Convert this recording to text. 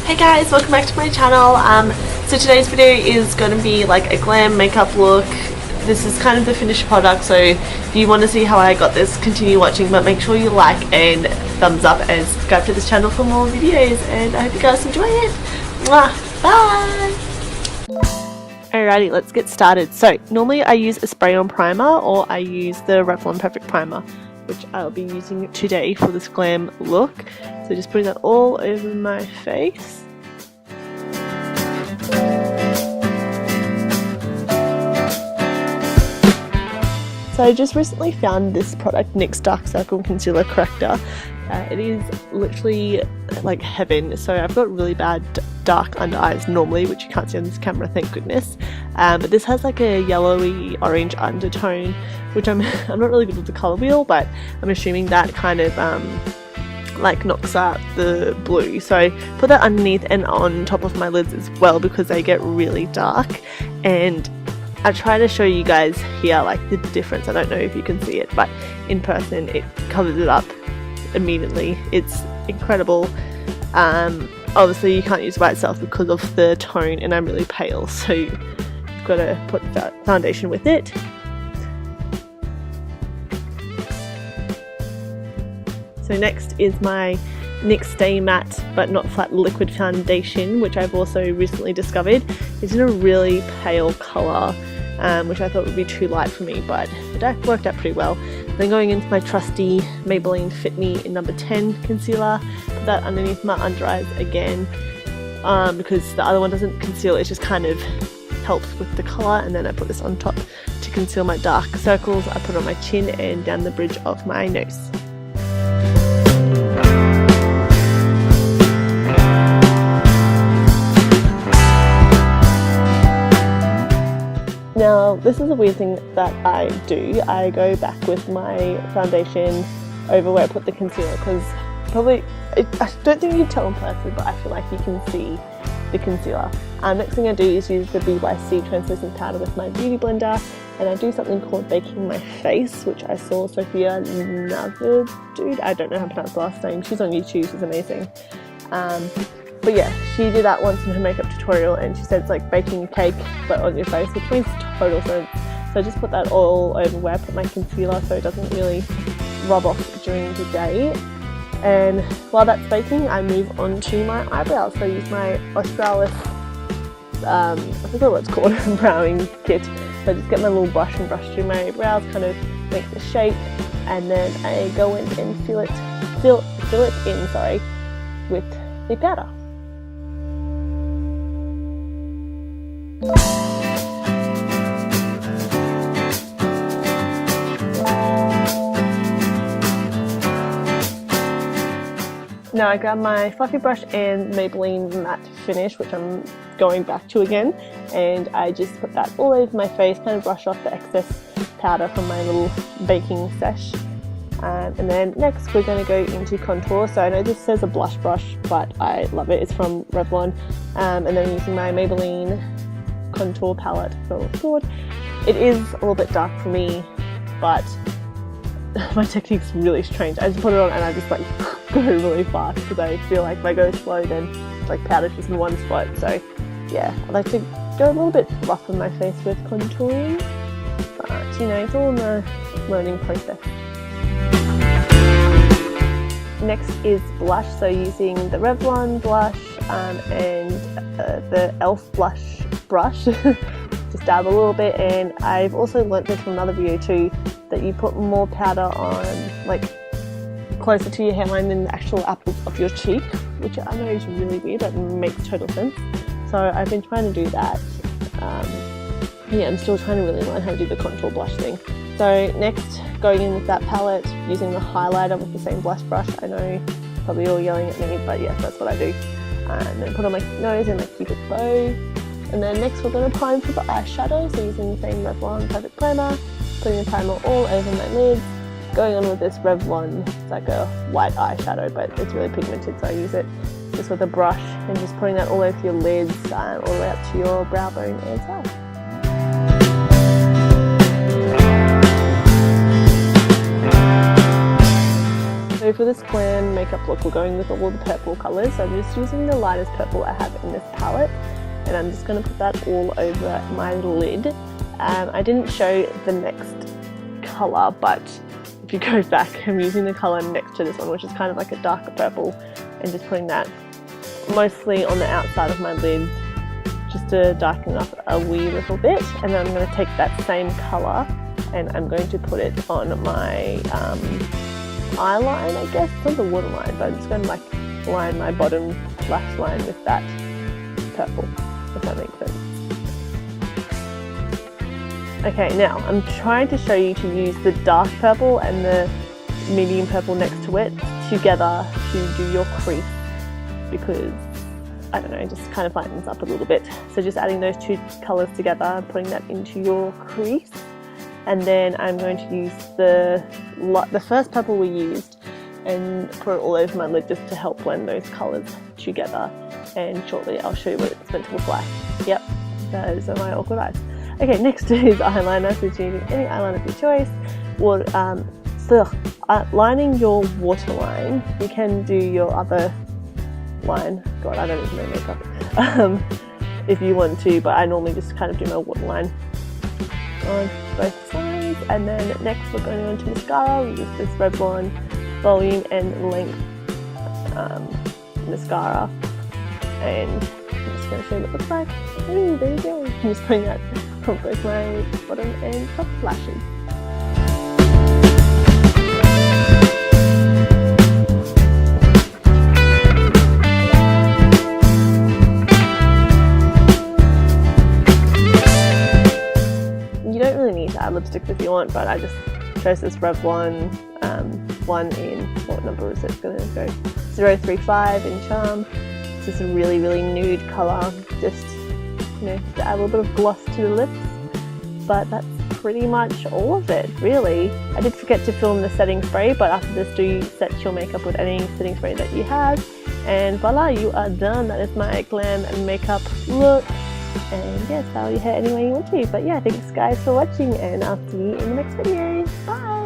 Hey guys, welcome back to my channel. So today's video is going to be like a glam makeup look. This is kind of the finished product, so if you want to see how I got this, continue watching, but make sure you like and thumbs up and subscribe to this channel for more videos, and I hope you guys enjoy it. Mwah! Bye! Alrighty, let's get started. So normally I use a spray on primer, or I use the Revlon Perfect Primer, which I'll be using today for this glam look. So just putting that all over my face. So I just recently found this product, NYX Dark Circle Concealer Corrector. It is literally like heaven. So I've got really bad dark under eyes normally, which you can't see on this camera, thank goodness. But this has like a yellowy orange undertone, which I'm not really good with the colour wheel, but I'm assuming that kind of like knocks out the blue. So I put that underneath and on top of my lids as well, because they get really dark. And I try to show you guys here like the difference. I don't know if you can see it, but in person it covers it up immediately. It's incredible. Obviously you can't use it by itself because of the tone, and I'm really pale, so you've got to put foundation with it. So next is my NYX Stay Matte But Not Flat Liquid Foundation, which I've also recently discovered. It's in a really pale colour, which I thought would be too light for me, but it worked out pretty well. Then going into my trusty Maybelline Fit Me in number 10 concealer, put that underneath my under eyes again, because the other one doesn't conceal, it just kind of helps with the colour. And then I put this on top to conceal my dark circles. I put it on my chin and down the bridge of my nose. Now, this is a weird thing that I do. I go back with my foundation over where I put the concealer, because probably, I don't think you can tell in person, but I feel like you can see the concealer. Next thing I do is use the BYC translucent powder with my beauty blender, and I do something called baking my face, which I saw Sophia Navadude, I don't know how to pronounce the last name, she's on YouTube, she's amazing. But yeah, she did that once in her makeup tutorial, and she said it's like baking cake but on your face, which makes total sense. So I just put that all over where I put my concealer, so it doesn't really rub off during the day. And while that's baking, I move on to my eyebrows. So I use my Australis, I forgot what it's called, browing kit. So I just get my little brush and brush through my brows, kind of make the shape, and then I go in and fill it in, with the powder. Now I grab my fluffy brush and Maybelline Matte Finish, which I'm going back to again, and I just put that all over my face, kind of brush off the excess powder from my little baking sesh. And then next we're going to go into contour. So I know this says a blush brush, but I love it. It's from Revlon. And then I'm using my Maybelline contour palette for forward. It is a little bit dark for me, but my technique's really strange. I just put it on and I just like go really fast, because I feel like if I go slow, then like powder's just in one spot. So yeah, I like to go a little bit rough on my face with contouring, but you know, it's all in the learning process. Next is blush, so using the Revlon blush and the e.l.f. blush brush, just dab a little bit. And I've also learnt this from another video too, that you put more powder on like closer to your hairline than the actual apples of your cheek, which I know is really weird, but makes total sense. So I've been trying to do that. Yeah, I'm still trying to really learn how to do the contour blush thing. So next, going in with that palette, using the highlighter with the same blush brush. I know probably all yelling at me, but yes, that's what I do. And then put on my nose and my cupid bow. And then next we're going to prime for the eyeshadow, so using the same Revlon Perfect Primer, putting the primer all over my lids, going on with this Revlon, it's like a white eyeshadow, but it's really pigmented, so I use it just with a brush, and just putting that all over your lids, all the way up to your brow bone as well. So So for this Glam makeup look, we're going with all the purple colours. So I'm just using the lightest purple I have in this palette, and I'm just going to put that all over my lid. I didn't show the next colour, but if you go back, I'm using the colour next to this one, which is kind of like a darker purple, and just putting that mostly on the outside of my lid, just to darken up a wee little bit. And then I'm going to take that same colour and I'm going to put it on my eyeline, I guess. It's not the waterline, but I'm just going to like line my bottom lash line with that purple, if that makes sense. Okay, now I'm trying to show you to use the dark purple and the medium purple next to it together to do your crease, because I don't know, it just kind of lightens up a little bit. So just adding those two colours together, putting that into your crease, and then I'm going to use the first purple we used and put it all over my lid just to help blend those colours together. And shortly I'll show you what it's meant to look like. Yep, those are my awkward eyes. Okay, next is eyeliner. So using any eyeliner of your choice. Lining your waterline. You can do your other line. God, I don't even know makeup. If you want to, but I normally just kind of do my waterline on both sides. And then next we're going on to mascara. We use this Revlon Volume and Length mascara. And I'm just going to show you what it looks like. Ooh, there you go. I'm just putting that on both my bottom and top lashes. You don't really need to add lipsticks if you want, but I just chose this Revlon one in, what number is it? It's going to go 035 in Charm. It's just a really, really nude colour, just, you know, to add a little bit of gloss to the lips. But that's pretty much all of it, really. I did forget to film the setting spray, but after this, do set your makeup with any setting spray that you have. And voila, you are done. That is my glam and makeup look. And yeah, style your hair any way you want to. But yeah, thanks guys for watching, and I'll see you in the next video. Bye!